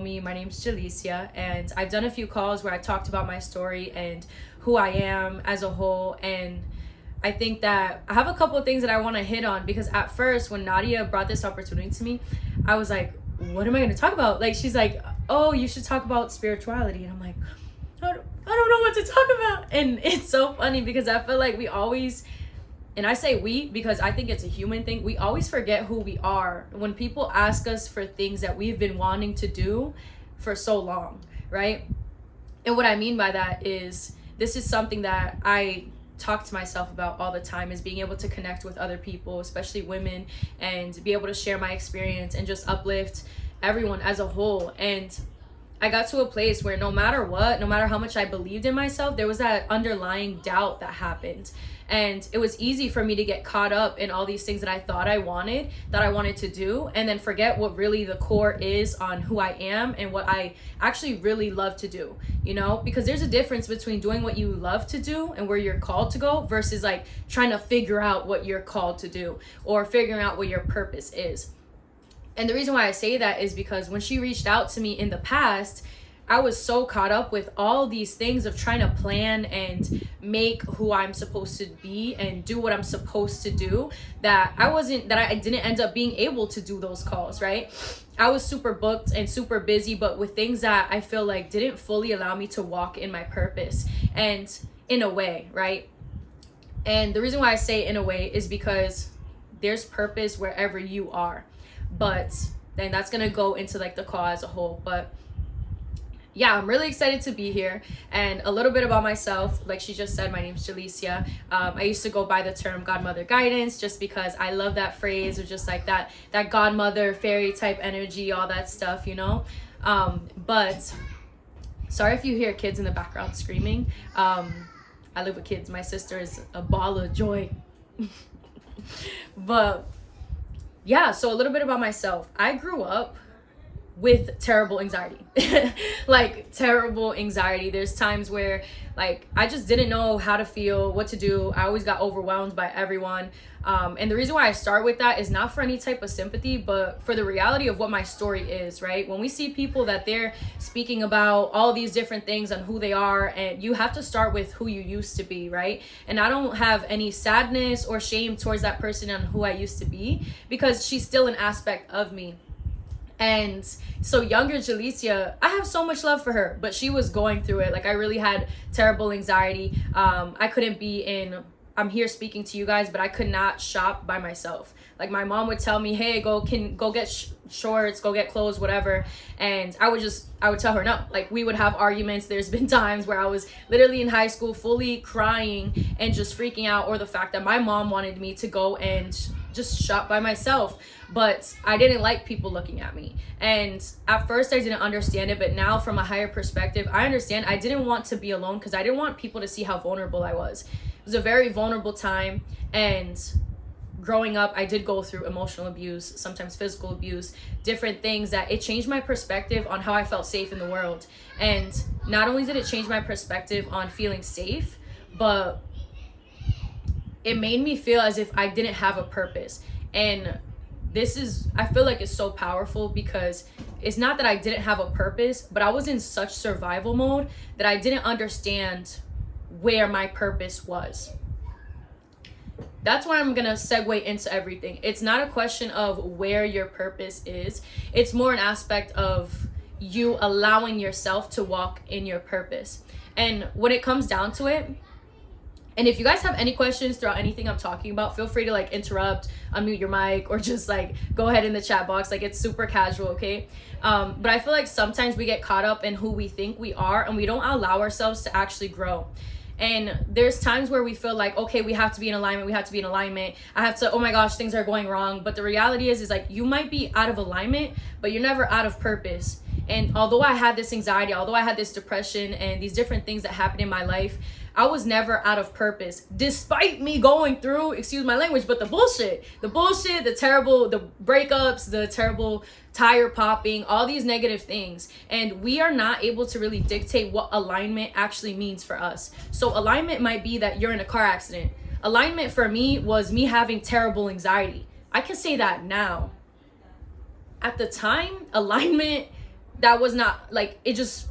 My name's Jalicia, and I've done a few calls where I talked about my story and who I am as a whole. And I think that I have a couple of things that I want to hit on, because at first when Nadia brought this opportunity to me, I was like, what am I going to talk about? Like, she's like, oh, you should talk about spirituality. And I'm like, I don't know what to talk about. And it's so funny because I feel like we always, and I say we because I think it's a human thing, we always forget who we are when people ask us for things that we've been wanting to do for so long, right? And what I mean by that is, this is something that I talk to myself about all the time, is being able to connect with other people, especially women, and be able to share my experience and just uplift everyone as a whole. And I got to a place where no matter what, no matter how much I believed in myself, there was that underlying doubt that happened. And it was easy for me to get caught up in all these things that I thought I wanted to do, and then forget what really the core is on who I am and what I actually really love to do, you know? Because there's a difference between doing what you love to do and where you're called to go versus like trying to figure out what you're called to do or figuring out what your purpose is. And the reason why I say that is because when she reached out to me in the past, I was so caught up with all these things of trying to plan and make who I'm supposed to be and do what I'm supposed to do, that I didn't end up being able to do those calls, right? I was super booked and super busy, but with things that I feel like didn't fully allow me to walk in my purpose, and in a way, right? And the reason why I say in a way is because there's purpose wherever you are. But then that's going to go into like the call as a whole. But yeah, I'm really excited to be here. And a little bit about myself, like she just said, my name's Jalicia. I used to go by the term godmother guidance just because I love that phrase, or just like that godmother fairy type energy, all that stuff, you know? But sorry if you hear kids in the background screaming. I live with kids. My sister is a ball of joy. But yeah, so a little bit about myself. I grew up with terrible anxiety. Like terrible anxiety. There's times where like I just didn't know how to feel, what to do. I always got overwhelmed by everyone. And the reason why I start with that is not for any type of sympathy, but for the reality of what my story is, right? When we see people that they're speaking about all these different things on who they are, and you have to start with who you used to be, right? And I don't have any sadness or shame towards that person on who I used to be, because she's still an aspect of me. And so younger Jalicia, I have so much love for her, but she was going through it. Like I really had terrible anxiety. I couldn't be in, I'm here speaking to you guys, but I could not shop by myself. Like my mom would tell me, hey, go get shorts, go get clothes, whatever. And I would tell her no. Like we would have arguments. There's been times where I was literally in high school fully crying and just freaking out, or the fact that my mom wanted me to go and just shop by myself, but I didn't like people looking at me. And at first I didn't understand it, but now from a higher perspective, I understand. I didn't want to be alone because I didn't want people to see how vulnerable I was. It was a very vulnerable time, and growing up, I did go through emotional abuse, sometimes physical abuse, different things that it changed my perspective on how I felt safe in the world. And not only did it change my perspective on feeling safe, but it made me feel as if I didn't have a purpose. And this is, I feel like it's so powerful, because it's not that I didn't have a purpose, but I was in such survival mode that I didn't understand where my purpose was. That's why I'm gonna segue into everything. It's not a question of where your purpose is. It's more an aspect of you allowing yourself to walk in your purpose. And when it comes down to it, and if you guys have any questions throughout anything I'm talking about, feel free to like interrupt, unmute your mic, or just like go ahead in the chat box. Like it's super casual, okay? But I feel like sometimes we get caught up in who we think we are, and we don't allow ourselves to actually grow. And there's times where we feel like, okay, we have to be in alignment. I have to, oh my gosh, things are going wrong. But the reality is like you might be out of alignment, but you're never out of purpose. And although I had this anxiety, although I had this depression and these different things that happened in my life, I was never out of purpose, despite me going through, excuse my language, but the bullshit, the terrible, the breakups, the terrible tire popping, all these negative things. And we are not able to really dictate what alignment actually means for us. So alignment might be that you're in a car accident. Alignment for me was me having terrible anxiety. I can say that now. At the time, alignment that was not like, it just,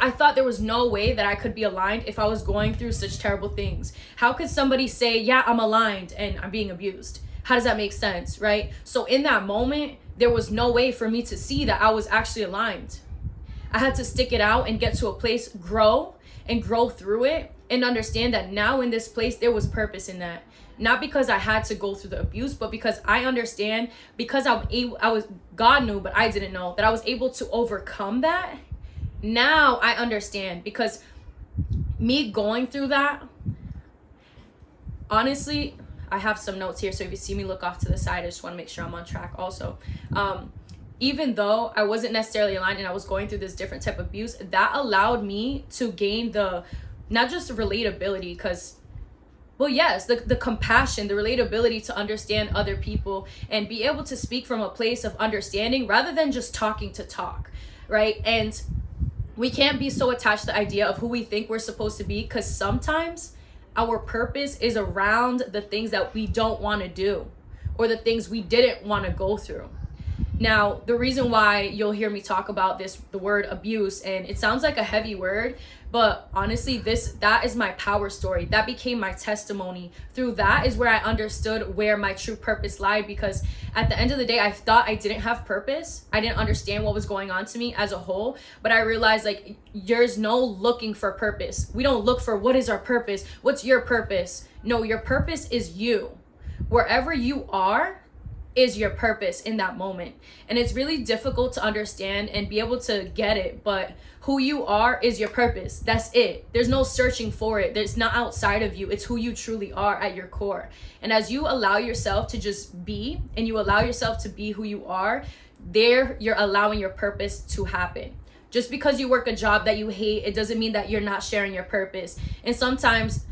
I thought there was no way that I could be aligned if I was going through such terrible things. How could somebody say, yeah, I'm aligned and I'm being abused? How does that make sense, right? So in that moment, there was no way for me to see that I was actually aligned. I had to stick it out and get to a place, grow through it, and understand that now in this place, there was purpose in that. Not because I had to go through the abuse, but because I understand, because God knew, but I didn't know, that I was able to overcome that. Now I understand, because me going through that, honestly, I have some notes here, so if you see me look off to the side, I just want to make sure I'm on track also. Even though I wasn't necessarily aligned and I was going through this different type of abuse, that allowed me to gain the, not just relatability, because, well, yes, the compassion, the relatability to understand other people and be able to speak from a place of understanding rather than just talking to talk, right? And we can't be so attached to the idea of who we think we're supposed to be, because sometimes our purpose is around the things that we don't want to do or the things we didn't want to go through. Now, the reason why you'll hear me talk about this, the word abuse, and it sounds like a heavy word, but honestly, that is my power story. That became my testimony. Through that is where I understood where my true purpose lied, because at the end of the day, I thought I didn't have purpose. I didn't understand what was going on to me as a whole, but I realized, like, there's no looking for purpose. We don't look for what is our purpose? What's your purpose? No, your purpose is you. Wherever you are is your purpose in that moment. And it's really difficult to understand and be able to get it, but who you are is your purpose. That's it. There's no searching for it. There's not outside of you. It's who you truly are at your core. And as you allow yourself to just be, and you allow yourself to be who you are, there you're allowing your purpose to happen. Just because you work a job that you hate, it doesn't mean that you're not sharing your purpose. And sometimes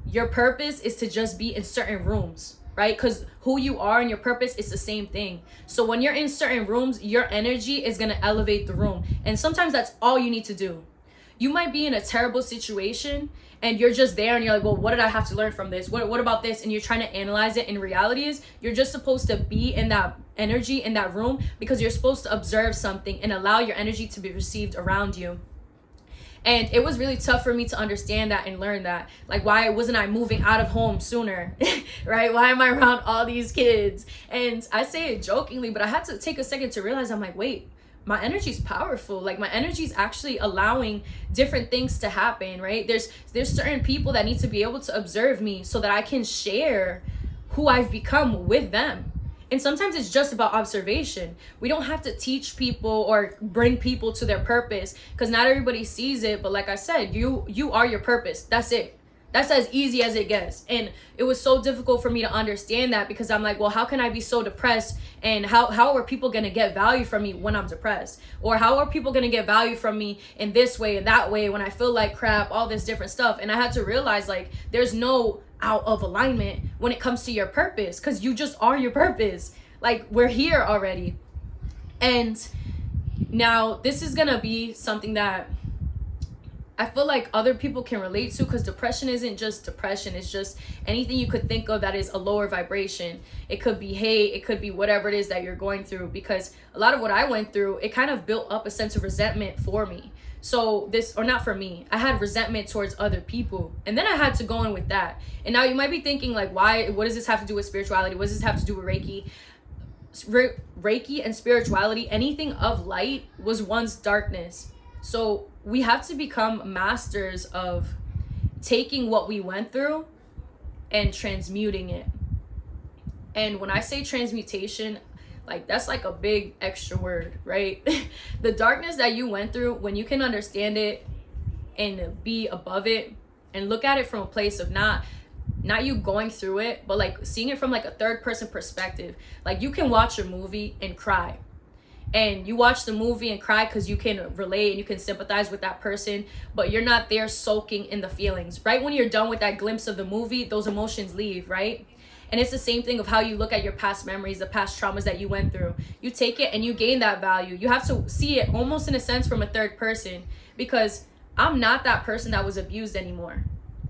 your purpose is to just be in certain rooms, right? Because who you are and your purpose is the same thing. So when you're in certain rooms, your energy is going to elevate the room. And sometimes that's all you need to do. You might be in a terrible situation and you're just there and you're like, well, what did I have to learn from this? What about this? And you're trying to analyze it. And reality is you're just supposed to be in that energy, in that room, because you're supposed to observe something and allow your energy to be received around you. And it was really tough for me to understand that and learn that. Like, why wasn't I moving out of home sooner, right? Why am I around all these kids? And I say it jokingly, but I had to take a second to realize, I'm like, wait, my energy is powerful. Like, my energy is actually allowing different things to happen, right? There's certain people that need to be able to observe me so that I can share who I've become with them. And sometimes it's just about observation. We don't have to teach people or bring people to their purpose, because not everybody sees it. But like I said, you are your purpose. That's it. That's as easy as it gets. And it was so difficult for me to understand that, because I'm like, well, how can I be so depressed? And how are people going to get value from me when I'm depressed? Or how are people going to get value from me in this way and that way when I feel like crap, all this different stuff. And I had to realize, like, there's no out of alignment when it comes to your purpose, because you just are your purpose. Like, we're here already. And now this is gonna be something that I feel like other people can relate to, because depression isn't just depression. It's just anything you could think of that is a lower vibration. It could be hate, it could be whatever it is that you're going through, because a lot of what I went through, it kind of built up a sense of resentment for me. So this, or not for me, I had resentment towards other people. And then I had to go in with that. And now you might be thinking, like, what does this have to do with spirituality? What does this have to do with Reiki? Reiki and spirituality, anything of light was once darkness. So we have to become masters of taking what we went through and transmuting it. And when I say transmutation, like, that's like a big extra word, right? The darkness that you went through, when you can understand it and be above it and look at it from a place of not you going through it, but like seeing it from like a third person perspective. Like, you can watch a movie and cry, and you watch the movie and cry because you can relate and you can sympathize with that person, but you're not there soaking in the feelings. Right when you're done with that glimpse of the movie, those emotions leave, right? And it's the same thing of how you look at your past memories, the past traumas that you went through. You take it and you gain that value. You have to see it almost in a sense from a third person, because I'm not that person that was abused anymore.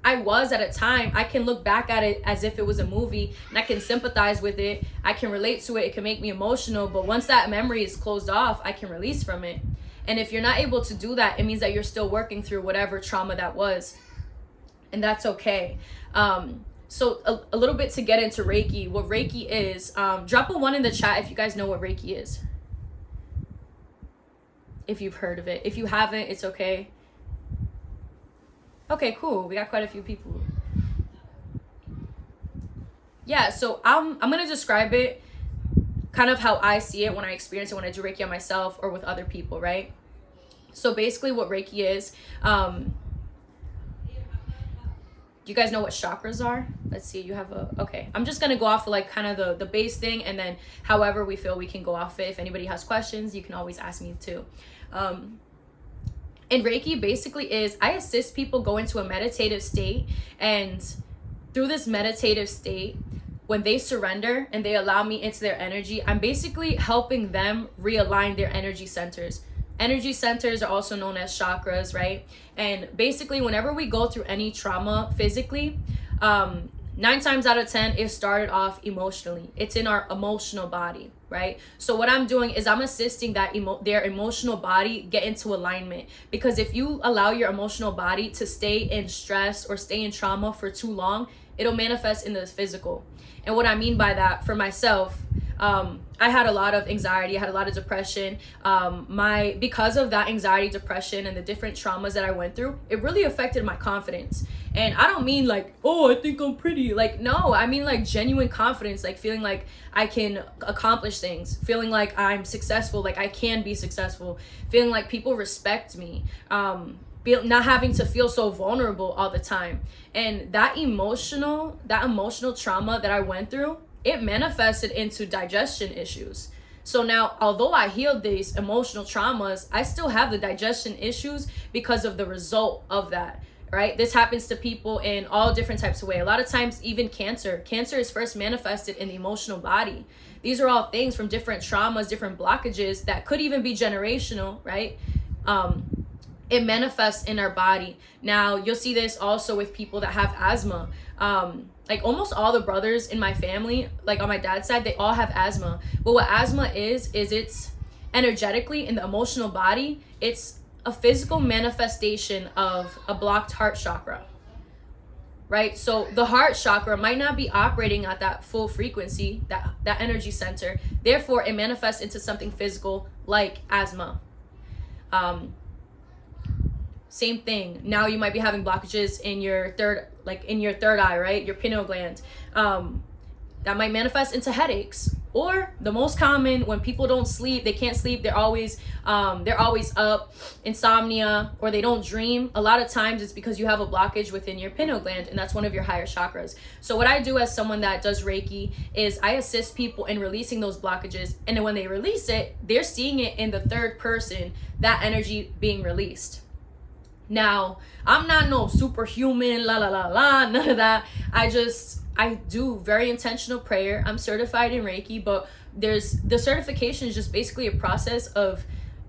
I was at a time, I can look back at it as if it was a movie, and I can sympathize with it. I can relate to it. It can make me emotional. But once that memory is closed off, I can release from it. And if you're not able to do that, it means that you're still working through whatever trauma that was. And that's okay. So a little bit to get into Reiki. What Reiki is, drop a 1 in the chat if you guys know what Reiki is. If you've heard of it. If you haven't, it's okay. Okay, cool. We got quite a few people. Yeah, so I'm going to describe it kind of how I see it when I experience it, when I do Reiki on myself or with other people, right? So basically what Reiki is, do you guys know what chakras are? Let's see, you have okay. I'm just going to go off of like kind of the base thing, and then however we feel we can go off it. If anybody has questions, you can always ask me too. And Reiki basically is, I assist people go into a meditative state, and through this meditative state, when they surrender and they allow me into their energy, I'm basically helping them realign their energy centers. Energy centers are also known as chakras, right? And basically, whenever we go through any trauma physically, 9 times out of 10, it started off emotionally. It's in our emotional body, right? So what I'm doing is I'm assisting that their emotional body get into alignment. Because if you allow your emotional body to stay in stress or stay in trauma for too long, it'll manifest in the physical. And what I mean by that, for myself, I had a lot of anxiety. I had a lot of depression. Because of that anxiety, depression, and the different traumas that I went through, it really affected my confidence. And I don't mean like, oh, I think I'm pretty. Like, no, I mean like genuine confidence, like feeling like I can accomplish things, feeling like I'm successful, like I can be successful, feeling like people respect me, not having to feel so vulnerable all the time. And that emotional trauma that I went through, it manifested into digestion issues. So now, although I healed these emotional traumas, I still have the digestion issues because of the result of that, right? This happens to people in all different types of ways. A lot of times, even cancer is first manifested in the emotional body. These are all things from different traumas, different blockages that could even be generational, right? It manifests in our body. Now, you'll see this also with people that have asthma. Like almost all the brothers in my family, like on my dad's side, they all have asthma. But what asthma is it's energetically in the emotional body, it's a physical manifestation of a blocked heart chakra, right? So the heart chakra might not be operating at that full frequency, that energy center. Therefore, it manifests into something physical like asthma. Same thing. Now you might be having blockages in your third eye, right? Your pineal gland. That might manifest into headaches. Or the most common, when people don't sleep, they can't sleep, they're always up, insomnia, or they don't dream. A lot of times it's because you have a blockage within your pineal gland, and that's one of your higher chakras. So what I do as someone that does Reiki is I assist people in releasing those blockages, and then when they release it, they're seeing it in the third person, that energy being released. Now, I'm not no superhuman, none of that. I do very intentional prayer. I'm certified in Reiki, but the certification is just basically a process of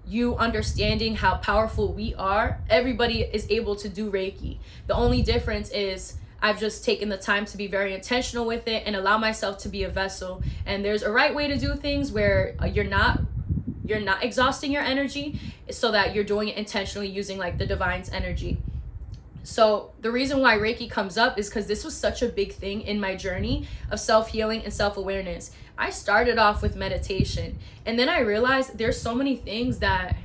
you understanding how powerful we are. Everybody is able to do Reiki. The only difference is I've just taken the time to be very intentional with it and allow myself to be a vessel. And there's a right way to do things where you're not exhausting your energy, so that you're doing it intentionally using like the divine's energy. So the reason why Reiki comes up is because this was such a big thing in my journey of self-healing and self-awareness. I started off with meditation, and then I realized there's so many things that,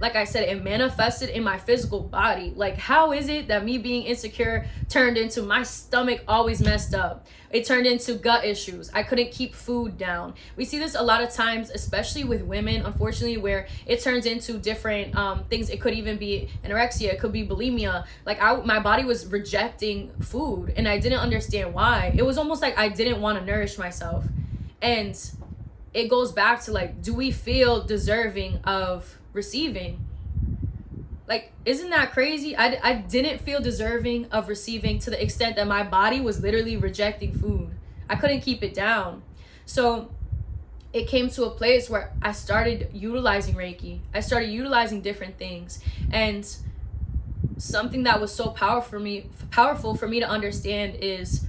like I said, it manifested in my physical body. Like, how is it that me being insecure turned into my stomach always messed up? It turned into gut issues. I couldn't keep food down. We see this a lot of times, especially with women, unfortunately, where it turns into different things. It could even be anorexia. It could be bulimia. Like, my body was rejecting food, and I didn't understand why. It was almost like I didn't want to nourish myself. And it goes back to, like, do we feel deserving of receiving? Like, isn't that crazy? I didn't feel deserving of receiving to the extent that my body was literally rejecting food. I couldn't keep it down. So it came to a place where I started utilizing Reiki. I started utilizing different things. And something that was so powerful for me to understand is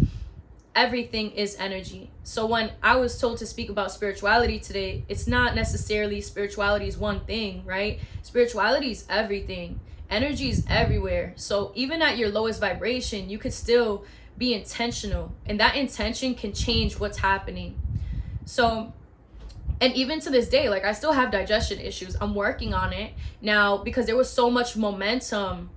everything is energy. So when I was told to speak about spirituality today, it's not necessarily spirituality is one thing, right? Spirituality is everything. Energy is everywhere. So even at your lowest vibration, you could still be intentional, and that intention can change what's happening. So, and even to this day, like, I still have digestion issues. I'm working on it now because there was so much momentum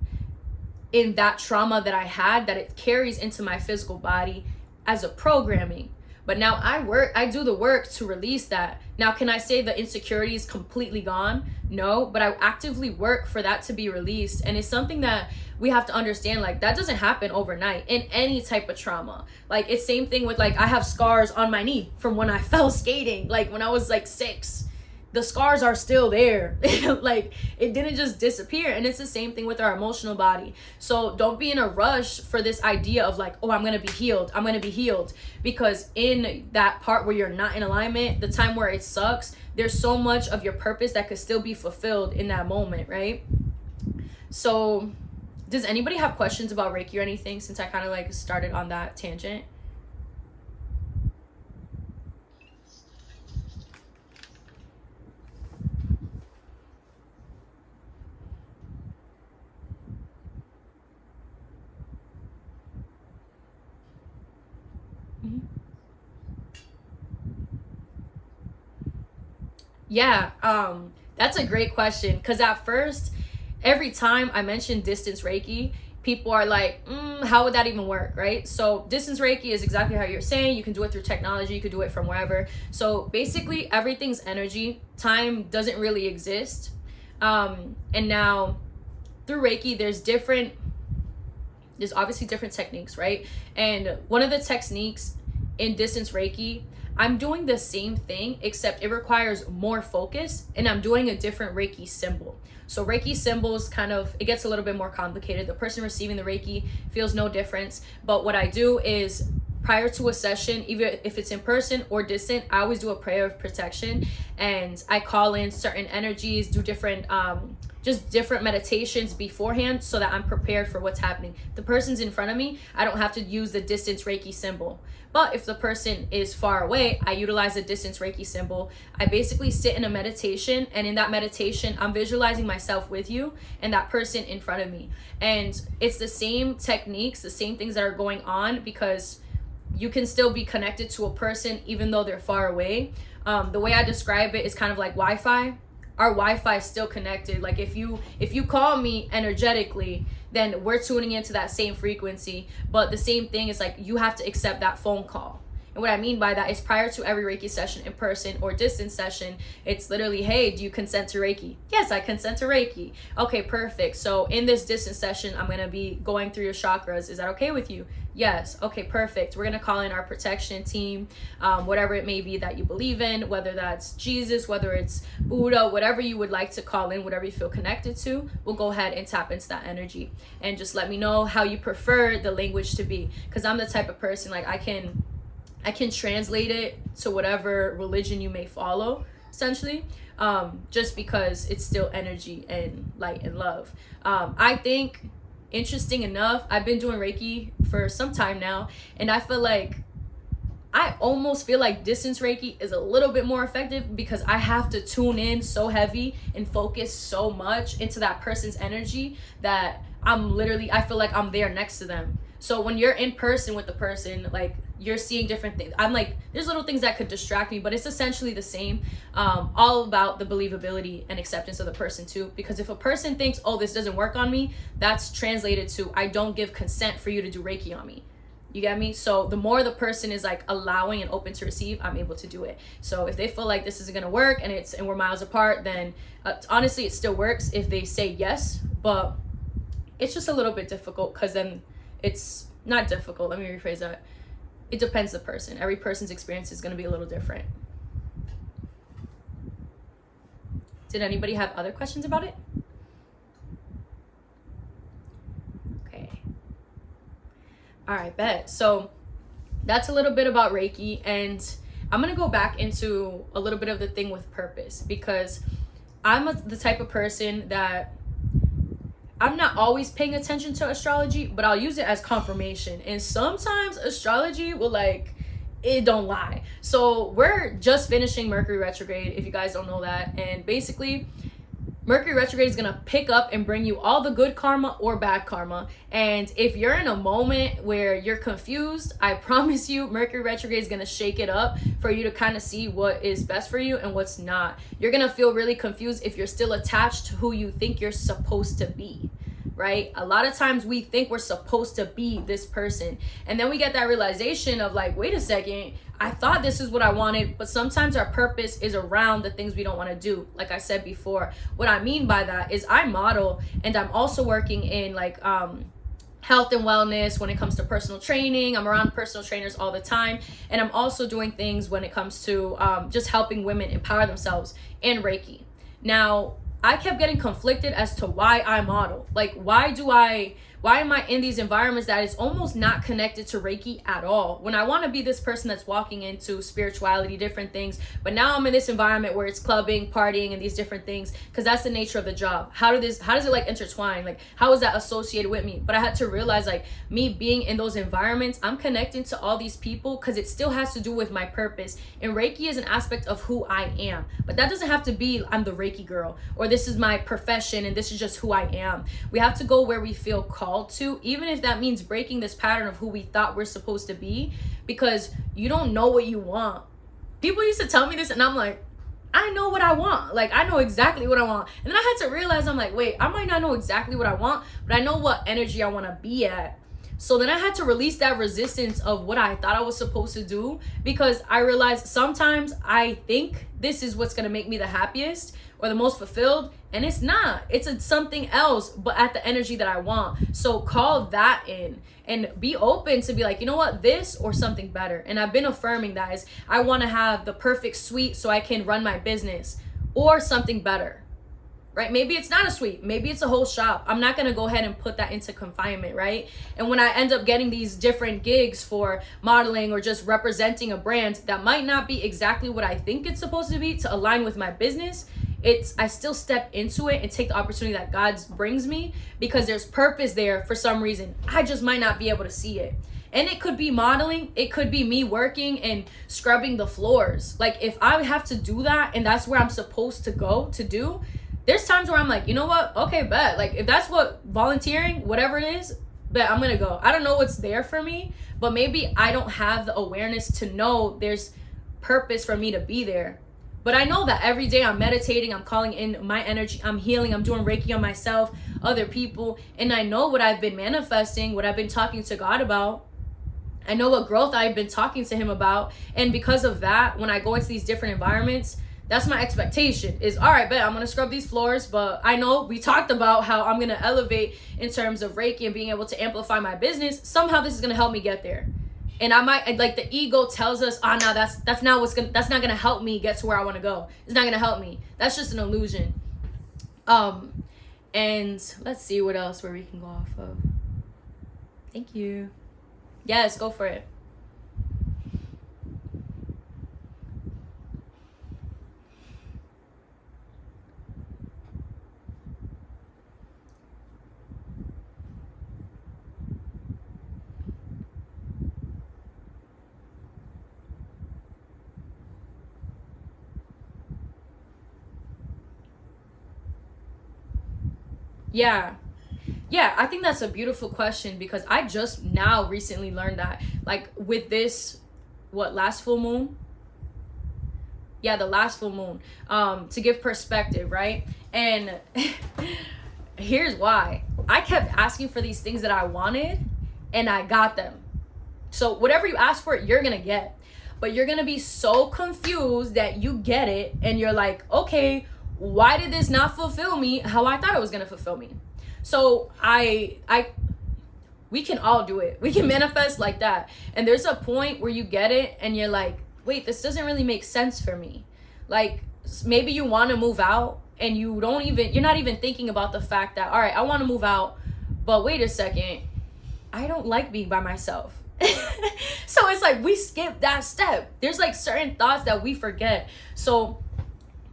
in that trauma that I had that it carries into my physical body as a programming. But now I do the work to release that. Now, can I say the insecurity is completely gone? No, but I actively work for that to be released. And it's something that we have to understand, like, that doesn't happen overnight in any type of trauma. Like, it's same thing with, like, I have scars on my knee from when I fell skating, like when I was like 6. The scars are still there. Like, it didn't just disappear. And it's the same thing with our emotional body. So don't be in a rush for this idea of like, oh, I'm gonna be healed, because in that part where you're not in alignment, the time where it sucks, there's so much of your purpose that could still be fulfilled in that moment, right? So does anybody have questions about Reiki or anything, since I kind of like started on that tangent? Yeah, that's a great question, because at first, every time I mention distance Reiki, people are like, how would that even work, right? So distance Reiki is exactly how you're saying. You can do it through technology, you could do it from wherever. So basically everything's energy. Time doesn't really exist. And now through Reiki, there's obviously different techniques, right? And one of the techniques in distance Reiki, I'm doing the same thing, except it requires more focus, and I'm doing a different Reiki symbol. So Reiki symbols it gets a little bit more complicated. The person receiving the Reiki feels no difference. But what I do is, prior to a session, even if it's in person or distant, I always do a prayer of protection, and I call in certain energies, do different meditations beforehand, so that I'm prepared for what's happening. The person's in front of me, I don't have to use the distance Reiki symbol. But if the person is far away, I utilize the distance Reiki symbol. I basically sit in a meditation, and in that meditation, I'm visualizing myself with you and that person in front of me. And it's the same techniques, the same things that are going on, because you can still be connected to a person even though they're far away. The way I describe it is kind of like Wi-Fi. Our Wi-Fi is still connected. Like, if you call me energetically, then we're tuning into that same frequency. But the same thing is, like, you have to accept that phone call. And what I mean by that is, prior to every Reiki session, in person or distance session, it's literally, hey, do you consent to Reiki? Yes, I consent to Reiki. Okay, perfect. So in this distance session, I'm going to be going through your chakras. Is that okay with you? Yes. Okay, perfect. We're going to call in our protection team, whatever it may be that you believe in, whether that's Jesus, whether it's Buddha, whatever you would like to call in, whatever you feel connected to, we'll go ahead and tap into that energy. And just let me know how you prefer the language to be. Because I'm the type of person, like, I can translate it to whatever religion you may follow, essentially, just because it's still energy and light and love. I think, interesting enough, I've been doing Reiki for some time now, and I almost feel like distance Reiki is a little bit more effective, because I have to tune in so heavy and focus so much into that person's energy that I feel like I'm there next to them. So when you're in person with the person, like, you're seeing different things. I'm like, there's little things that could distract me, but it's essentially the same. All about the believability and acceptance of the person too. Because if a person thinks, oh, this doesn't work on me, that's translated to, I don't give consent for you to do Reiki on me. You get me? So the more the person is like allowing and open to receive, I'm able to do it. So if they feel like this isn't gonna work and we're miles apart, then honestly, it still works if they say yes. But it's just a little bit difficult, because then it's not difficult. Let me rephrase that. It depends the person. Every person's experience is going to be a little different. Did anybody have other questions about it? Okay. All right, bet. So that's a little bit about Reiki, and I'm going to go back into a little bit of the thing with purpose, because I'm the type of person that I'm not always paying attention to astrology, but I'll use it as confirmation. And sometimes astrology will like, it don't lie. So we're just finishing Mercury retrograde, if you guys don't know that. And basically, Mercury retrograde is going to pick up and bring you all the good karma or bad karma. And if you're in a moment where you're confused, I promise you Mercury retrograde is going to shake it up for you to kind of see what is best for you and what's not. You're going to feel really confused if you're still attached to who you think you're supposed to be, right? A lot of times we think we're supposed to be this person. And then we get that realization of like, wait a second, I thought this is what I wanted, but sometimes our purpose is around the things we don't want to do. Like I said before, what I mean by that is I model, and I'm also working in like health and wellness when it comes to personal training. I'm around personal trainers all the time. And I'm also doing things when it comes to just helping women empower themselves and Reiki. Now, I kept getting conflicted as to why I model. Like, why am I in these environments that is almost not connected to Reiki at all? When I want to be this person that's walking into spirituality, different things, but now I'm in this environment where it's clubbing, partying, and these different things, because that's the nature of the job. How does it like intertwine? Like, how is that associated with me? But I had to realize, like, me being in those environments, I'm connecting to all these people because it still has to do with my purpose. And Reiki is an aspect of who I am. But that doesn't have to be, I'm the Reiki girl, or this is my profession and this is just who I am. We have to go where we feel called to, even if that means breaking this pattern of who we thought we're supposed to be, because you don't know what you want. People used to tell me this and I'm like, I know what I want. Like, I know exactly what I want. And then I had to realize, I'm like, wait, I might not know exactly what I want, but I know what energy I want to be at. So then I had to release that resistance of what I thought I was supposed to do, because I realized sometimes I think this is what's going to make me the happiest or the most fulfilled, and it's not. It's something else, but at the energy that I want. So call that in and be open to be like, you know what, this or something better. And I've been affirming that is, I want to have the perfect suite so I can run my business, or something better. Right? Maybe it's not a suite. Maybe it's a whole shop. I'm not going to go ahead and put that into confinement, right? And when I end up getting these different gigs for modeling or just representing a brand that might not be exactly what I think it's supposed to be to align with my business, I still step into it and take the opportunity that God brings me, because there's purpose there for some reason. I just might not be able to see it. And it could be modeling. It could be me working and scrubbing the floors. Like, if I have to do that and that's where I'm supposed to go to do, there's times where I'm like, you know what? Okay, bet. Like, if that's what volunteering, whatever it is, bet I'm going to go. I don't know what's there for me, but maybe I don't have the awareness to know there's purpose for me to be there. But I know that every day I'm meditating, I'm calling in my energy, I'm healing, I'm doing Reiki on myself, other people, and I know what I've been manifesting, what I've been talking to God about. I know what growth I've been talking to him about. And because of that, when I go into these different environments, that's my expectation is, all right, bet I'm going to scrub these floors, but I know we talked about how I'm going to elevate in terms of Reiki and being able to amplify my business. Somehow this is going to help me get there. And I might, like, the ego tells us, oh, no, that's not going to help me get to where I want to go. It's not going to help me. That's just an illusion. And let's see what else where we can go off of. Thank you. Yes, go for it. Yeah. Yeah, I think that's a beautiful question, because I just now recently learned that, like, with this, last full moon? Yeah, the last full moon, to give perspective, right? And here's why. I kept asking for these things that I wanted, and I got them. So whatever you ask for, you're going to get. But you're going to be so confused that you get it, and you're like, okay, why did this not fulfill me how I thought it was going to fulfill me? So we can all do it. We can manifest like that. And there's a point where you get it and you're like, wait, this doesn't really make sense for me. Like, maybe you want to move out and you're not even thinking about the fact that, all right, I want to move out, but wait a second, I don't like being by myself. So it's like we skip that step. There's like certain thoughts that we forget. So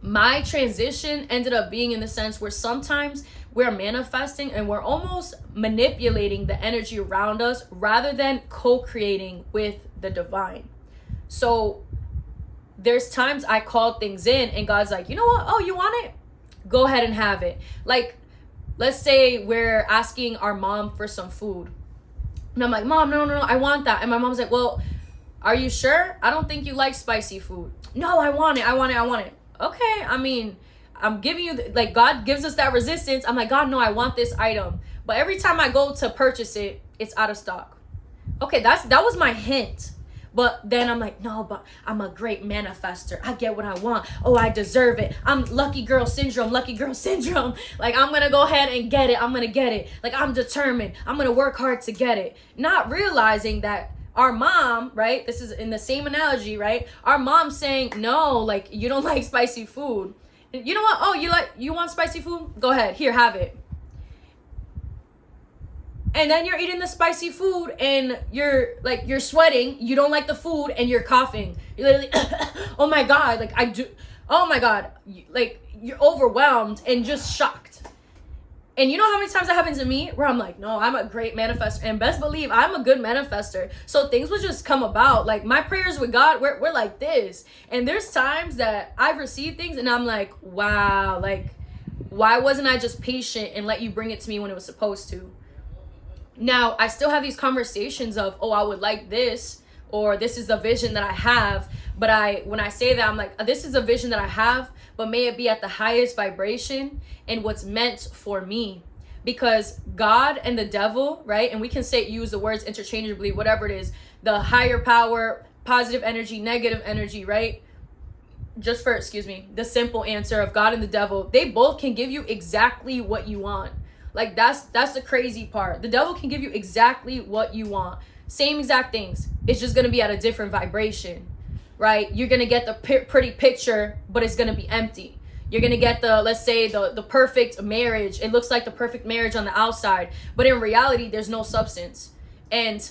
my transition ended up being in the sense where sometimes we're manifesting and we're almost manipulating the energy around us rather than co-creating with the divine. So there's times I call things in and God's like, you know what? Oh, you want it? Go ahead and have it. Like, let's say we're asking our mom for some food. And I'm like, Mom, no, I want that. And my mom's like, well, are you sure? I don't think you like spicy food. No, I want it. Okay, I mean, I'm giving you, like, God gives us that resistance. I'm like, God, no, I want this item. But every time I go to purchase it, it's out of stock. Okay, that was my hint. But then I'm like, no, but I'm a great manifester. I get what I want. Oh, I deserve it. I'm lucky girl syndrome. Like, I'm going to go ahead and get it. I'm going to get it. Like, I'm determined. I'm going to work hard to get it. Not realizing that our mom, right? This is in the same analogy, right? Our mom saying, no, like, you don't like spicy food. You know what? Oh, you want spicy food? Go ahead. Here, have it. And then you're eating the spicy food and you're sweating. You don't like the food and you're coughing. You're literally, oh my God, like oh my God. Like, you're overwhelmed and just shocked. And you know how many times that happened to me where I'm like, no, I'm a great manifester. And best believe I'm a good manifester. So things will just come about. Like, my prayers with God, we're like this. And there's times that I've received things and I'm like, wow, like, why wasn't I just patient and let you bring it to me when it was supposed to? Now, I still have these conversations of, oh, I would like this, or this is the vision that I have. But when I say that, I'm like, this is a vision that I have, but may it be at the highest vibration and what's meant for me. Because God and the devil, right? And we can use the words interchangeably, whatever it is, the higher power, positive energy, negative energy, right? Just for, the simple answer of God and the devil, they both can give you exactly what you want. Like, that's the crazy part. The devil can give you exactly what you want. Same exact things. It's just going to be at a different vibration, right? You're going to get the pretty picture, but it's going to be empty. You're going to get let's say the perfect marriage. It looks like the perfect marriage on the outside, but in reality, there's no substance. And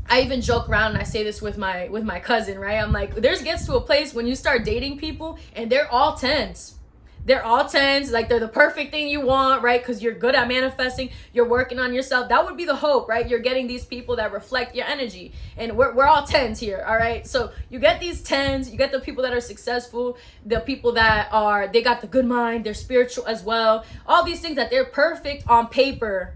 I even joke around and I say this with my cousin, right? I'm like, there's gets to a place when you start dating people and they're all 10s. They're all 10s, like they're the perfect thing you want, right? Because you're good at manifesting, you're working on yourself. That would be the hope, right? You're getting these people that reflect your energy. And we're all 10s here, all right? So you get these 10s, you get the people that are successful, the people that they got the good mind, they're spiritual as well. All these things that they're perfect on paper,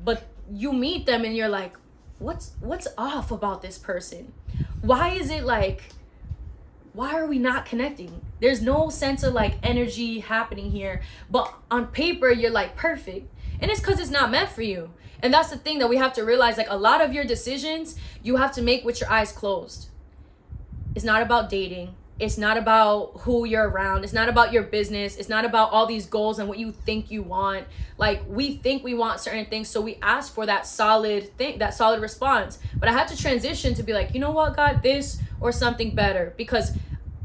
but you meet them and you're like, what's off about this person? Why is it like, why are we not connecting? There's no sense of like energy happening here. But on paper, you're like perfect. And it's because it's not meant for you. And that's the thing that we have to realize. Like, a lot of your decisions, you have to make with your eyes closed. It's not about dating. It's not about who you're around. It's not about your business. It's not about all these goals and what you think you want. Like, we think we want certain things, so we ask for that solid thing, that solid response. But I had to transition to be like, you know what, God, this or something better. Because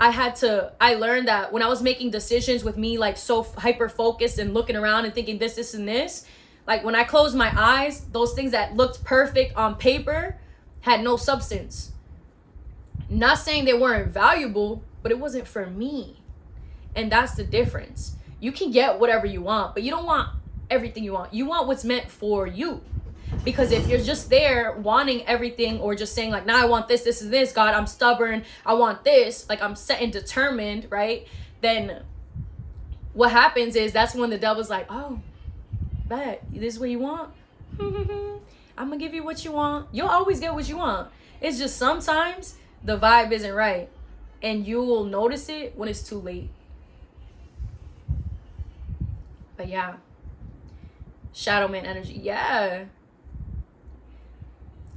I learned that when I was making decisions with me, like, so hyper focused and looking around and thinking this, and this, like, when I closed my eyes, those things that looked perfect on paper had no substance. Not saying they weren't valuable, but it wasn't for me. And that's the difference. You can get whatever you want, but you don't want everything you want. You want what's meant for you. Because if you're just there wanting everything, or just saying like, nah, I want this is this, God, I'm stubborn, I want this, like, I'm set and determined, right? Then what happens is that's when the devil's like, oh, bet, this is what you want? I'm gonna give you what you want. You'll always get what you want. It's just sometimes the vibe isn't right, and you will notice it when it's too late. But yeah, shadow man energy, yeah.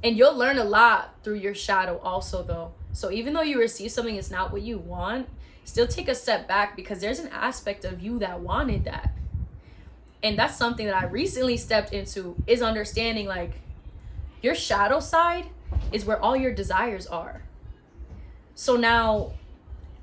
And you'll learn a lot through your shadow also, though. So even though you receive something that's not what you want, still take a step back, because there's an aspect of you that wanted that. And that's something that I recently stepped into, is understanding, like, your shadow side is where all your desires are. So now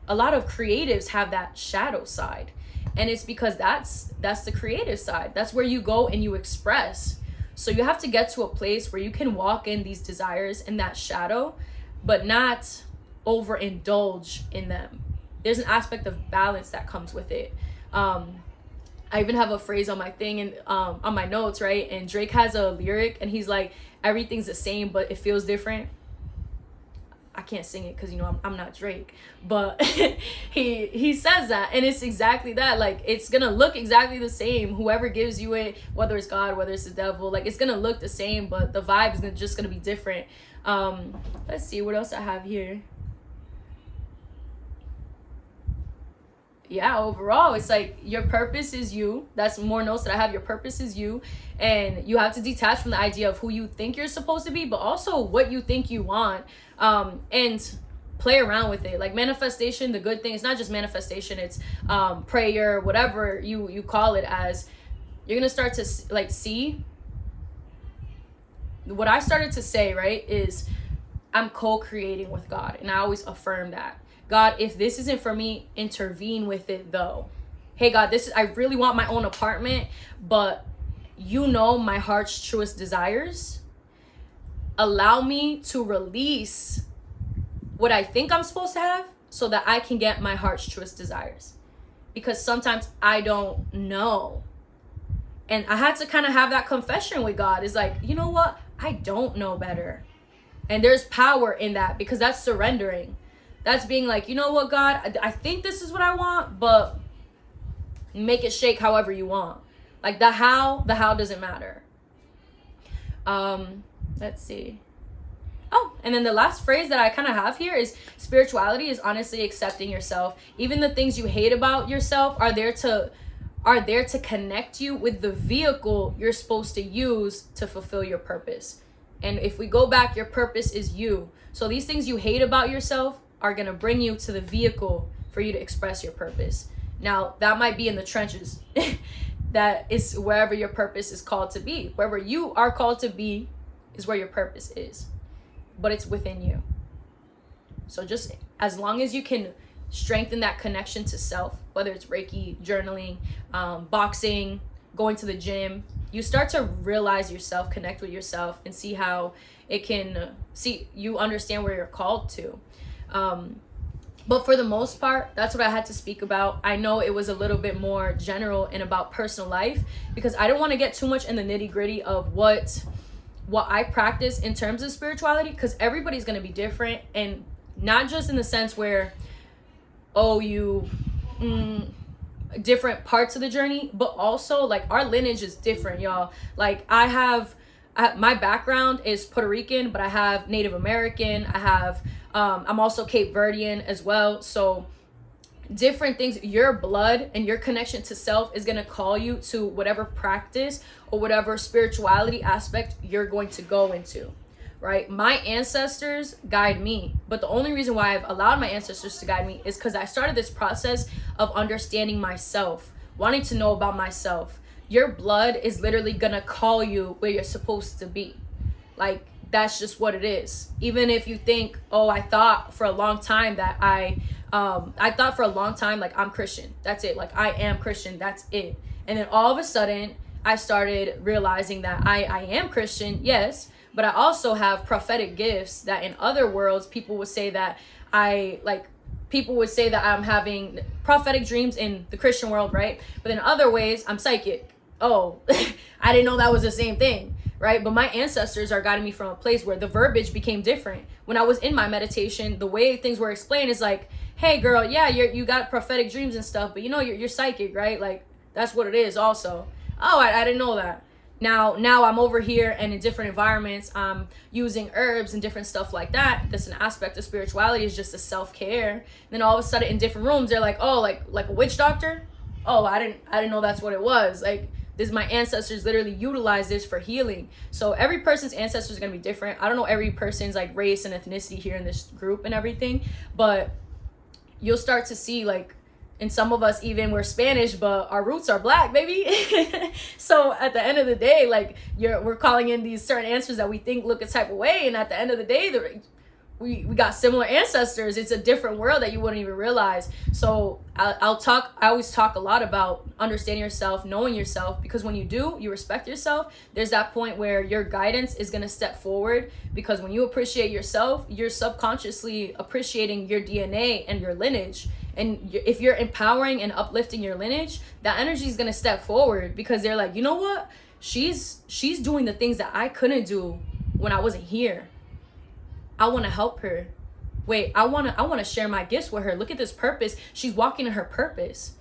a lot of creatives have that shadow side, and it's because that's the creative side. That's where you go and you express. So you have to get to a place where you can walk in these desires in that shadow, but not overindulge in them. there's an aspect of balance that comes with it. I even have a phrase on my thing and on my notes, right? And Drake has a lyric and he's like, everything's the same, but it feels different. I can't sing it because, you know, I'm not Drake, but he says that, and it's exactly that. Like, it's gonna look exactly the same, whoever gives you it, whether it's God, whether it's the devil, like, it's gonna look the same, but the vibe is just gonna be different. Let's see what else I have here. Yeah, overall, it's like your purpose is you. That's more notes that I have. Your purpose is you, and you have to detach from the idea of who you think you're supposed to be, but also what you think you want, and play around with it. Like manifestation, the good thing, it's not just manifestation, it's prayer, whatever you call it as. You're gonna start to like see what I started to say, right, is I'm co-creating with God, and I always affirm that. God, if this isn't for me, intervene with it though. Hey God, I really want my own apartment, but you know my heart's truest desires. Allow me to release what I think I'm supposed to have so that I can get my heart's truest desires. Because sometimes I don't know. And I had to kind of have that confession with God. It's like, you know what? I don't know better. And there's power in that, because that's surrendering. That's being like, you know what, God, I think this is what I want, but make it shake however you want. Like the how doesn't matter. Let's see. Oh, and then the last phrase that I kind of have here is spirituality is honestly accepting yourself. Even the things you hate about yourself are there to connect you with the vehicle you're supposed to use to fulfill your purpose. And if we go back, your purpose is you. So these things you hate about yourself are going to bring you to the vehicle for you to express your purpose. Now, that might be in the trenches. That is wherever your purpose is called to be. Wherever you are called to be is where your purpose is. But it's within you. So just as long as you can strengthen that connection to self, whether it's Reiki, journaling, boxing, going to the gym, you start to realize yourself, connect with yourself, and see how it can, you understand where you're called to. But for the most part, that's what I had to speak about. I know it was a little bit more general and about personal life, because I don't want to get too much in the nitty gritty of what I practice in terms of spirituality, because everybody's going to be different, and not just in the sense where, different parts of the journey, but also like our lineage is different, y'all. Like my background is Puerto Rican, but I have Native American, I'm also Cape Verdean as well. So different things, your blood and your connection to self is going to call you to whatever practice or whatever spirituality aspect you're going to go into, right? My ancestors guide me, but the only reason why I've allowed my ancestors to guide me is because I started this process of understanding myself, wanting to know about myself. Your blood is literally going to call you where you're supposed to be. Like, that's just what it is. Even if you think, I thought for a long time that like I'm Christian. That's it. Like I am Christian. That's it. And then all of a sudden I started realizing that I am Christian. Yes. But I also have prophetic gifts that in other worlds, people would say that I'm having prophetic dreams in the Christian world. Right. But in other ways, I'm psychic. I didn't know that was the same thing. Right? But my ancestors are guiding me from a place where the verbiage became different. When I was in my meditation, the way things were explained is like, hey girl, yeah, you got prophetic dreams and stuff, but you're psychic, right? Like that's what it is also. I didn't know that. Now I'm over here and in different environments, I'm using herbs and different stuff like that. That's an aspect of spirituality, is just a self-care. And then all of a sudden in different rooms, they're like, like a witch doctor? I didn't know that's what it was. Like, my ancestors literally utilize this for healing. So every person's ancestors are going to be different. I don't know every person's like race and ethnicity here in this group and everything, but you'll start to see, like, and some of us even, we're Spanish, but our roots are Black, baby. So at the end of the day, like, we're calling in these certain answers that we think look a type of way, and at the end of the day, we got similar ancestors. It's a different world that you wouldn't even realize. So I always talk a lot about understanding yourself, knowing yourself, because when you respect yourself, there's that point where your guidance is going to step forward, because when you appreciate yourself, you're subconsciously appreciating your DNA and your lineage. and if you're empowering and uplifting your lineage, that energy is going to step forward, because they're like, you know what, she's doing the things that I couldn't do when I wasn't here. I want to help her. Wait, I want to share my gifts with her. Look at this purpose. She's walking in her purpose.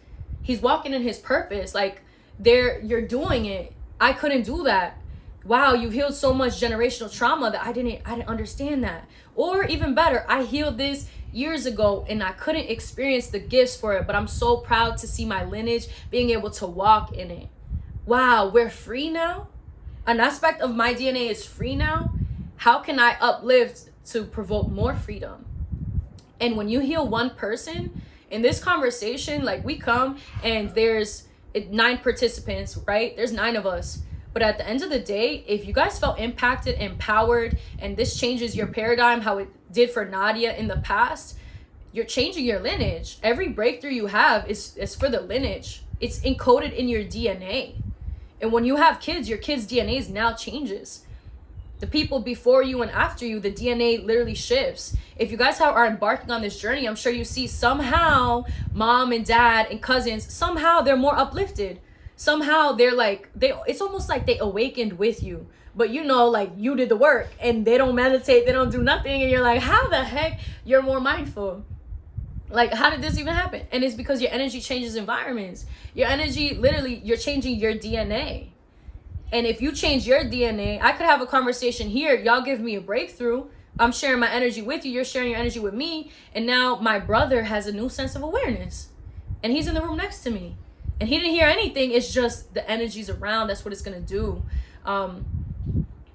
He's walking in his purpose. Like, you're doing it. I couldn't do that. Wow, you've healed so much generational trauma that I didn't understand that. Or even better, I healed this years ago and I couldn't experience the gifts for it, but I'm so proud to see my lineage being able to walk in it. Wow, we're free now. An aspect of my DNA is free now. How can I uplift to provoke more freedom? And when you heal one person in this conversation, like, we come and there's 9 participants, right? There's 9 of us. But at the end of the day, if you guys felt impacted, empowered, and this changes your paradigm, how it did for Nadia in the past, you're changing your lineage. Every breakthrough you have is for the lineage. It's encoded in your DNA. And when you have kids, your kids' DNA now changes. The people before you and after you, the DNA literally shifts. If you guys are embarking on this journey, I'm sure you see somehow mom and dad and cousins, somehow they're more uplifted. Somehow they're like, it's almost like they awakened with you. But you know, like, you did the work and they don't meditate, they don't do nothing. And you're like, how the heck you're more mindful? Like, how did this even happen? And it's because your energy changes environments. Your energy, literally, you're changing your DNA. And if you change your DNA, I could have a conversation here. Y'all give me a breakthrough. I'm sharing my energy with you. You're sharing your energy with me. And now my brother has a new sense of awareness. And he's in the room next to me. And he didn't hear anything. It's just the energy's around. That's what it's going to do.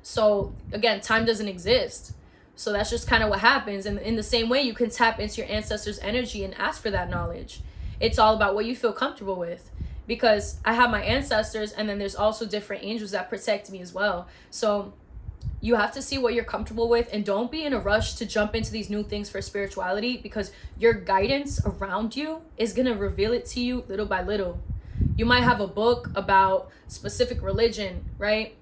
So, again, time doesn't exist. So that's just kind of what happens. And in the same way, you can tap into your ancestors' energy and ask for that knowledge. It's all about what you feel comfortable with. Because I have my ancestors, and then there's also different angels that protect me as well. So you have to see what you're comfortable with, and don't be in a rush to jump into these new things for spirituality, because your guidance around you is going to reveal it to you little by little. You might have a book about specific religion, right?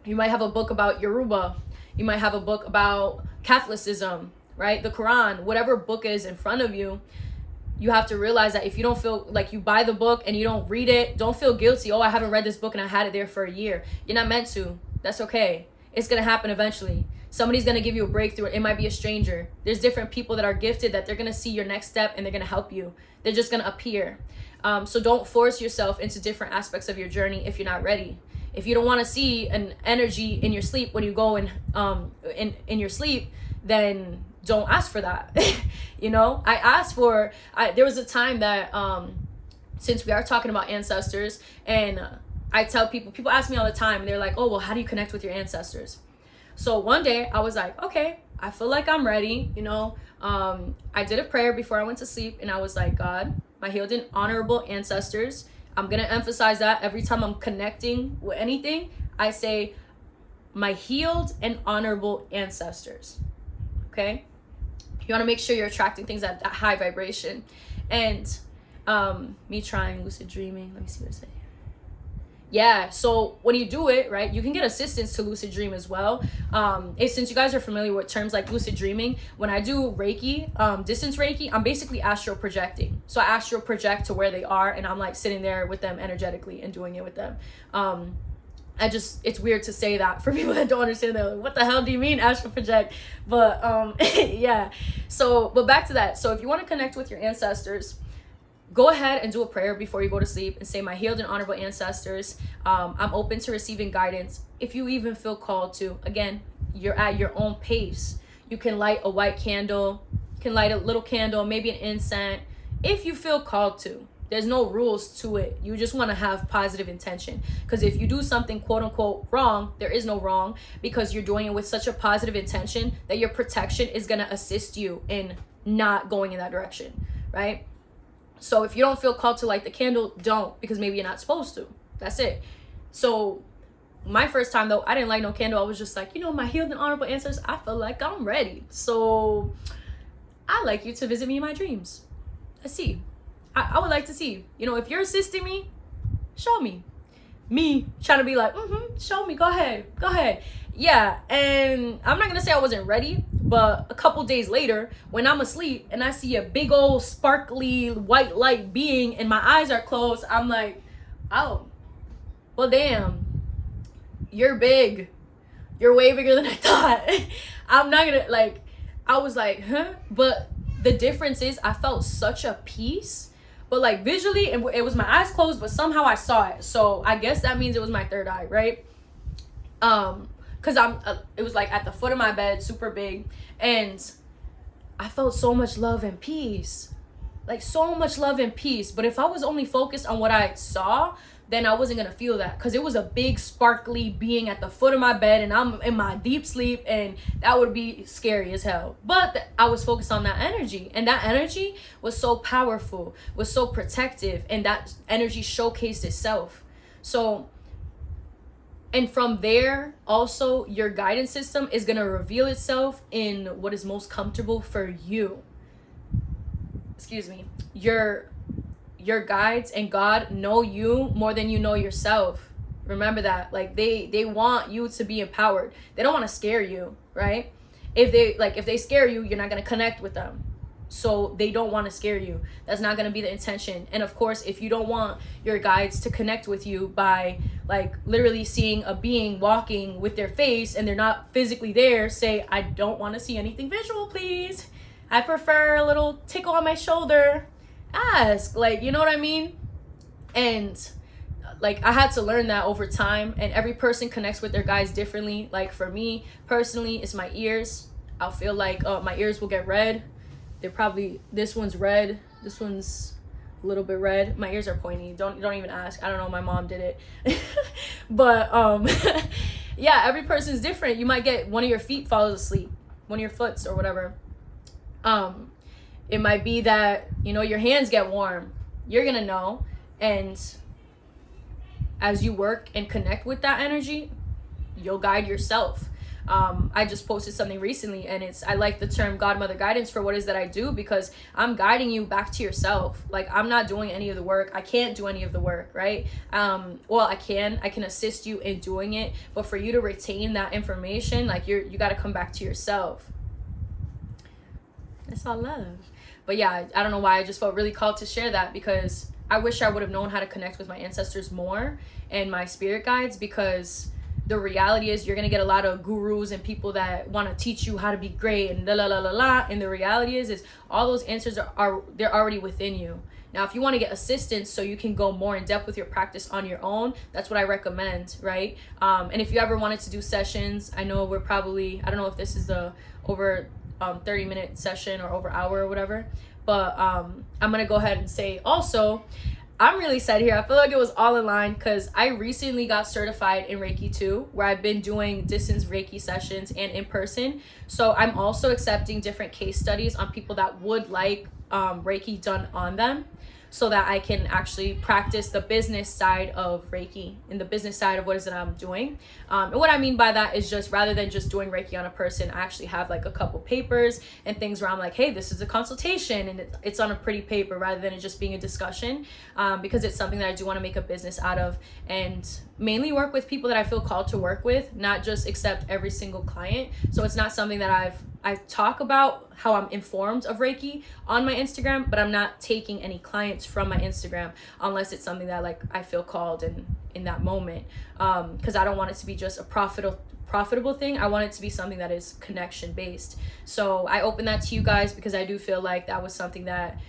You might have a book about Yoruba. You might have a book about Catholicism, right? The Quran, whatever book is in front of you. You have to realize that if you don't feel like, you buy the book and you don't read it, don't feel guilty. Oh, I haven't read this book and I had it there for a year. You're not meant to. That's okay. It's going to happen eventually. Somebody's going to give you a breakthrough. It might be a stranger. There's different people that are gifted that they're going to see your next step and they're going to help you. They're just going to appear. So don't force yourself into different aspects of your journey if you're not ready. If you don't want to see an energy in your sleep when you go in your sleep, then don't ask for that. You know, there was a time that, since we are talking about ancestors, and I tell people ask me all the time, and they're like, oh, well, how do you connect with your ancestors? So one day I was like, okay, I feel like I'm ready. You know, I did a prayer before I went to sleep, and I was like, God, my healed and honorable ancestors, I'm going to emphasize that every time I'm connecting with anything, I say my healed and honorable ancestors. Okay. You want to make sure you're attracting things at that high vibration. And me trying lucid dreaming. Let me see what it says. Yeah, so when you do it, right, you can get assistance to lucid dream as well. Since you guys are familiar with terms like lucid dreaming, when I do Reiki, distance Reiki, I'm basically astral projecting. So I astral project to where they are, and I'm like sitting there with them energetically and doing it with them. It's weird to say that for people that don't understand. They're like, what the hell do you mean astral project? But yeah, but back to that. So if you want to connect with your ancestors, go ahead and do a prayer before you go to sleep and say, my healed and honorable ancestors, I'm open to receiving guidance. If you even feel called to, again, you're at your own pace. You can light a white candle, you can light a little candle, maybe an incense, if you feel called to. There's no rules to it. You just want to have positive intention. Because if you do something quote unquote wrong, there is no wrong, because you're doing it with such a positive intention that your protection is going to assist you in not going in that direction, right? So if you don't feel called to light the candle, don't, because maybe you're not supposed to. That's it. So my first time though, I didn't light no candle. I was just like, my healed and honorable ancestors, I feel like I'm ready. So I'd like you to visit me in my dreams. Let's see. I would like to see, if you're assisting me, show me. Me trying to be like, show me, go ahead. Yeah, and I'm not going to say I wasn't ready, But a couple days later, when I'm asleep and I see a big old sparkly white light being and my eyes are closed, I'm like, oh, well, damn, you're big. You're way bigger than I thought. I'm not gonna, like, I was like, huh? But the difference is I felt such a peace. But like visually, it was my eyes closed, but somehow I saw it. So I guess that means it was my third eye, right? Cause it was like at the foot of my bed, super big, and I felt so much love and peace, like so much love and peace. But if I was only focused on what I saw, then I wasn't gonna feel that, because it was a big sparkly being at the foot of my bed and I'm in my deep sleep, and that would be scary as hell. But I was focused on that energy, and that energy was so powerful, was so protective, and that energy showcased itself. So, and from there also, your guidance system is gonna reveal itself in what is most comfortable for you. Excuse me. Your guides and God know you more than you know yourself. Remember that. Like they want you to be empowered. They don't want to scare you, right? If they scare you, you're not going to connect with them. So they don't want to scare you. That's not going to be the intention. And of course, if you don't want your guides to connect with you by like literally seeing a being walking with their face and they're not physically there, say, I don't want to see anything visual, please. I prefer a little tickle on my shoulder. Ask, like, you know what I mean? And like I had to learn that over time, and every person connects with their guides differently. Like for me personally, it's my ears. I'll feel like my ears will get red. They're probably, this one's red, this one's a little bit red. My ears are pointy. Don't even ask. I don't know, my mom did it. But yeah, every person's different. You might get one of your feet falls asleep, one of your foots or whatever. It might be that, you know, your hands get warm. You're gonna know. And as you work and connect with that energy, you'll guide yourself. I just posted something recently, and I like the term godmother guidance for what it is that I do, because I'm guiding you back to yourself. Like I'm not doing any of the work. I can't do any of the work, right? Well, I can assist you in doing it, but for you to retain that information, like you got to come back to yourself. That's all love. But yeah, I don't know why I just felt really called to share that, because I wish I would have known how to connect with my ancestors more and my spirit guides, because the reality is you're going to get a lot of gurus and people that want to teach you how to be great and la la la la la. And the reality is all those answers are they're already within you. Now, if you want to get assistance so you can go more in depth with your practice on your own, that's what I recommend, right? And if you ever wanted to do sessions, I know we're probably, I don't know if this is the over 30-minute session or over hour or whatever, but I'm gonna go ahead and say also, I'm really excited here. I feel like it was all in line because I recently got certified in Reiki 2, where I've been doing distance Reiki sessions and in person. So I'm also accepting different case studies on people that would like Reiki done on them, so that I can actually practice the business side of Reiki and the business side of what is it I'm doing. And what I mean by that is just rather than just doing Reiki on a person, I actually have like a couple papers and things where I'm like, hey, this is a consultation, and it's on a pretty paper rather than it just being a discussion, because it's something that I do want to make a business out of and mainly work with people that I feel called to work with, not just accept every single client. So it's not something that I talk about how I'm informed of Reiki on my Instagram, but I'm not taking any clients from my Instagram unless it's something that like I feel called in that moment, because I don't want it to be just a profitable thing. I want it to be something that is connection based. So I open that to you guys because I do feel like that was something that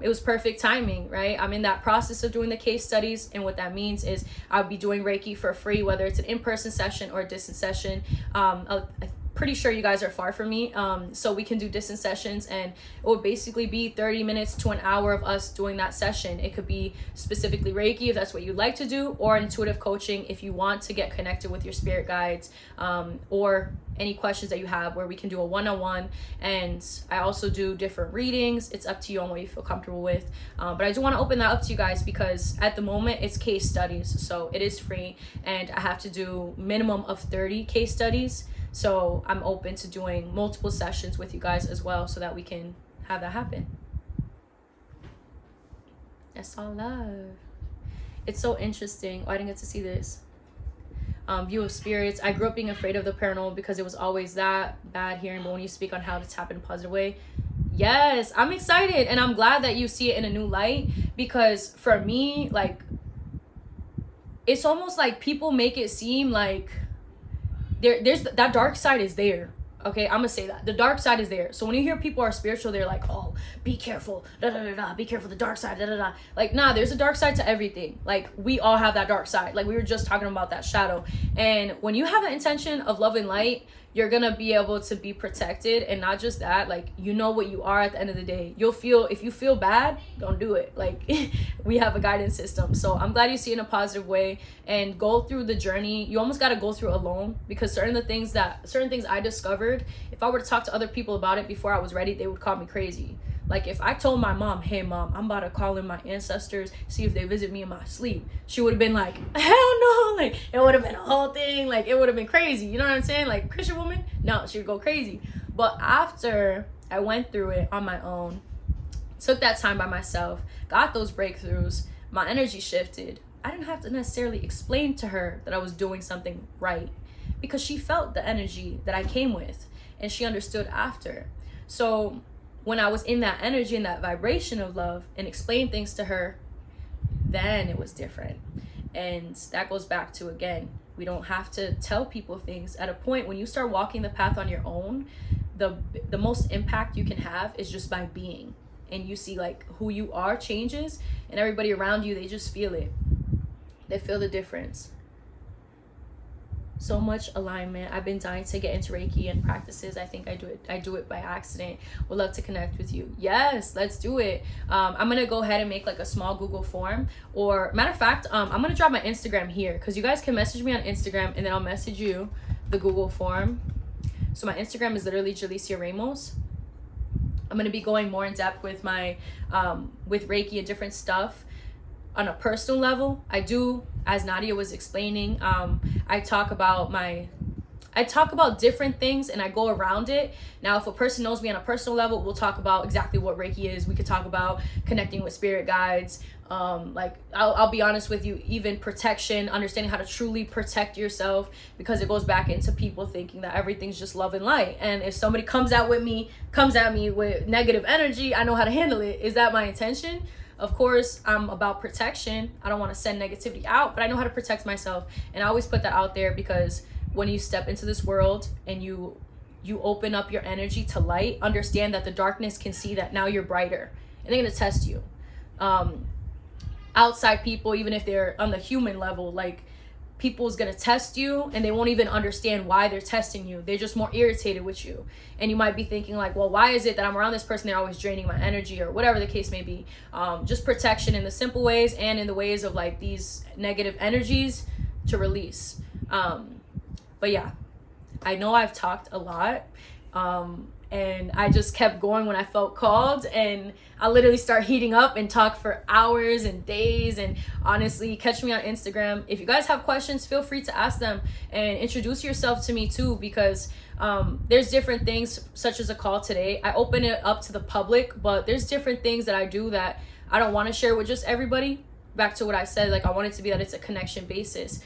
it was perfect timing, right? I'm in that process of doing the case studies, and what that means is I'll be doing Reiki for free, whether it's an in-person session or a distance session. Pretty sure you guys are far from me, so we can do distance sessions, and it would basically be 30 minutes to an hour of us doing that session. It could be specifically Reiki if that's what you'd like to do, or intuitive coaching if you want to get connected with your spirit guides, or any questions that you have, where we can do a one-on-one. And I also do different readings. It's up to you on what you feel comfortable with, but I do want to open that up to you guys because at the moment it's case studies, so it is free, and I have to do minimum of 30 case studies. So I'm open to doing multiple sessions with you guys as well, so that we can have that happen. That's all love. It's so interesting. Oh, I didn't get to see this. view of spirits. I grew up being afraid of the paranormal because it was always that bad hearing, but when you speak on how to tap in a positive way, yes, I'm excited, and I'm glad that you see it in a new light, because for me, like, it's almost like people make it seem like there's that dark side is there. Okay, I'm gonna say that the dark side is there. So when you hear people are spiritual, they're like, oh, be careful, da da da da, be careful, the dark side, da da da. Like, nah, there's a dark side to everything. Like, we all have that dark side. Like, we were just talking about that shadow. And when you have the intention of love and light, you're gonna be able to be protected. And not just that, like, you know what you are at the end of the day. You'll feel, if you feel bad, don't do it. Like, we have a guidance system. So I'm glad you see it in a positive way and go through the journey. You almost got to go through alone, because certain things I discovered, if I were to talk to other people about it before I was ready, they would call me crazy. Like, if I told my mom, hey mom, I'm about to call in my ancestors, see if they visit me in my sleep, she would have been like, hell no. Like, it would have been a whole thing. Like, it would have been crazy. You know what I'm saying? Like, Christian woman, no, she would go crazy. But after I went through it on my own, took that time by myself, got those breakthroughs, my energy shifted. I didn't have to necessarily explain to her that I was doing something right, because she felt the energy that I came with, and she understood after. So when I was in that energy and that vibration of love and explained things to her, then it was different. And that goes back to, again, we don't have to tell people things. At a point when you start walking the path on your own, the most impact you can have is just by being. And you see, like, who you are changes, and everybody around you, they just feel it. They feel the difference. So much alignment. I've been dying to get into Reiki and practices. I think I do it by accident. Would love to connect with you. Yes, let's do it. I'm gonna go ahead and make like a small Google form, or matter of fact, I'm gonna drop my Instagram here, because you guys can message me on Instagram, and then I'll message you the Google form. So my Instagram is literally Jalicia Ramos. I'm going to be going more in depth with my with Reiki and different stuff on a personal level. I do, as Nadia was explaining, I talk about different things, and I go around it. Now, if a person knows me on a personal level, we'll talk about exactly what Reiki is. We could talk about connecting with spirit guides. Like, I'll be honest with you, even protection, understanding how to truly protect yourself, because it goes back into people thinking that everything's just love and light. And if somebody comes at me with negative energy, I know how to handle it. Is that my intention? Of course, I'm about protection. I don't want to send negativity out, but I know how to protect myself. And I always put that out there, because when you step into this world and you open up your energy to light, understand that the darkness can see that now you're brighter, and they're going to test you. Outside people, even if they're on the human level, like, people's gonna test you, and they won't even understand why they're testing you. They're just more irritated with you, and you might be thinking like, well, why is it that I'm around this person, they're always draining my energy, or whatever the case may be. Just protection in the simple ways, and in the ways of like these negative energies to release. But yeah, I know I've talked a lot, and I just kept going when I felt called, and I literally start heating up and talk for hours and days. And honestly, catch me on Instagram. If you guys have questions, feel free to ask them, and introduce yourself to me too, because there's different things, such as a call today. I open it up to the public, but there's different things that I do that I don't want to share with just everybody. Back to what I said, like, I want it to be that it's a connection basis.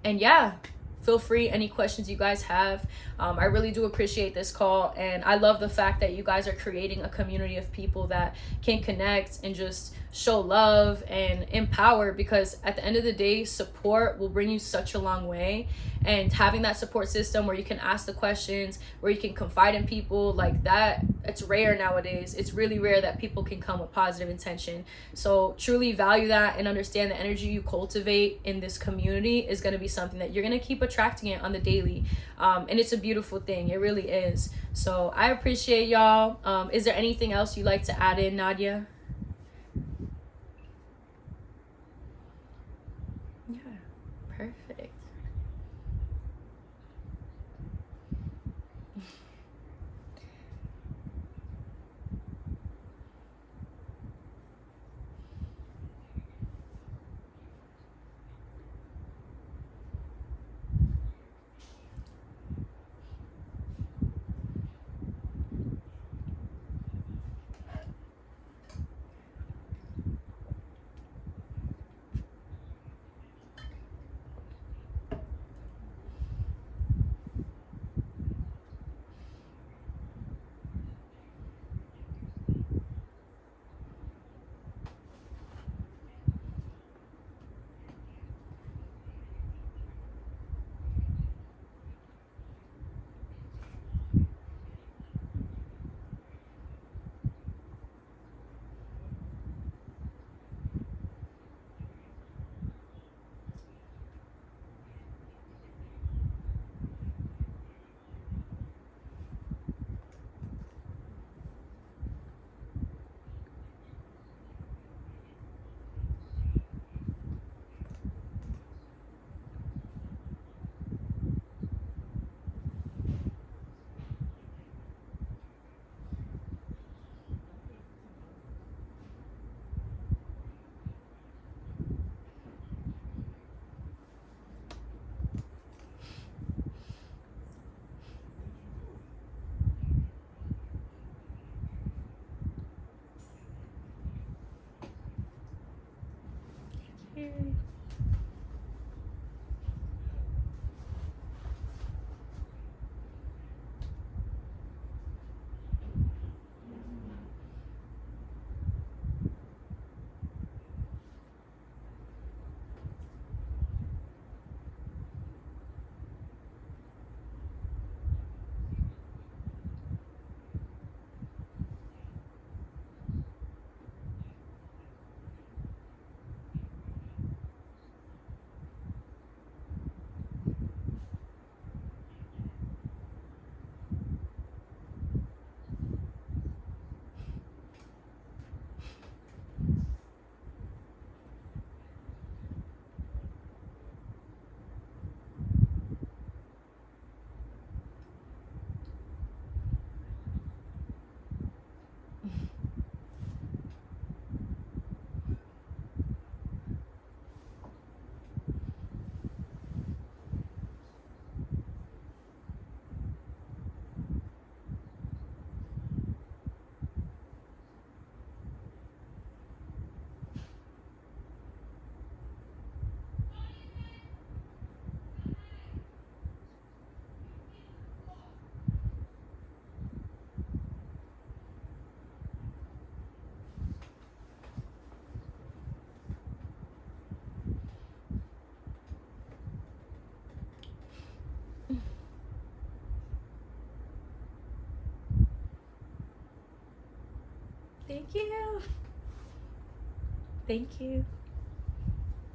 And yeah, feel free, any questions you guys have. I really do appreciate this call, and I love the fact that you guys are creating a community of people that can connect and just show love and empower, because at the end of the day, support will bring you such a long way. And having that support system where you can ask the questions, where you can confide in people like that, it's rare nowadays. It's really rare that people can come with positive intention. So truly value that, and understand the energy you cultivate in this community is going to be something that you're going to keep attracting it on the daily. And it's a beautiful thing. It really is. So I appreciate y'all. Is there anything else you'd like to add in, Nadia? Yeah, perfect. Thank you. Thank you.